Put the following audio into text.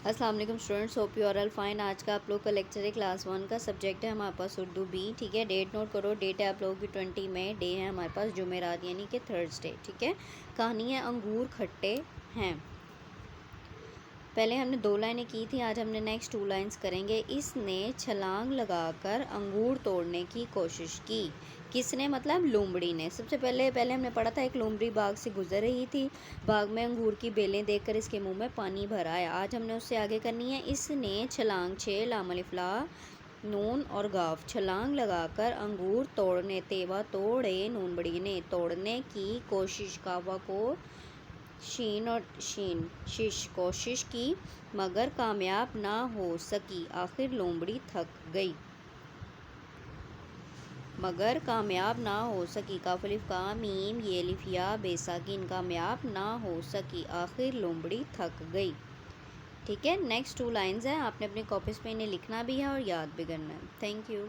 अस्सलाम वालेकुम students, hope you are all fine. आज का आप लोग का लेक्चर है क्लास 1 का, सब्जेक्ट है हमारे पास उर्दू बी। ठीक है, डेट नोट करो, डेट है आप लोगों की 20 मई, डे है हमारे पास जुमेरात यानी कि थर्सडे। ठीक है, कहानी है अंगूर खट्टे हैं। पहले हमने 2 लाइनें की थी, आज हमने नेक्स्ट 2 लाइन्स करेंगे। इसने छलांग लगाकर अंगूर तोड़ने की कोशिश की। किसने? मतलब लोमड़ी ने। सबसे पहले हमने पढ़ा था एक लोमड़ी बाग से गुजर रही थी, बाग में अंगूर की बेलें देखकर इसके मुंह में पानी भर आया। आज हमने उससे आगे करनी है। इसने छलांग, छे लाम अलिफ ला नून और गाफ, छलांग लगाकर अंगूर तोड़ने, तेवा तोड़े नून बड़ी ने, तोड़ने की कोशिश, कावा को शीन और शीन शीश, कोशिश की मगर कामयाब ना हो सकी, आखिर लोमड़ी थक गई। मगर कामयाब ना हो सकी, काफ अलिफ का मीम ये अलिफ या बेसाकिन, कामयाब ना हो सकी, आखिर लोमड़ी थक गई। ठीक है, नेक्स्ट 2 लाइन्स हैं, आपने अपनी कॉपीज़ पे इन्हें लिखना भी है और याद भी करना है। Thank you.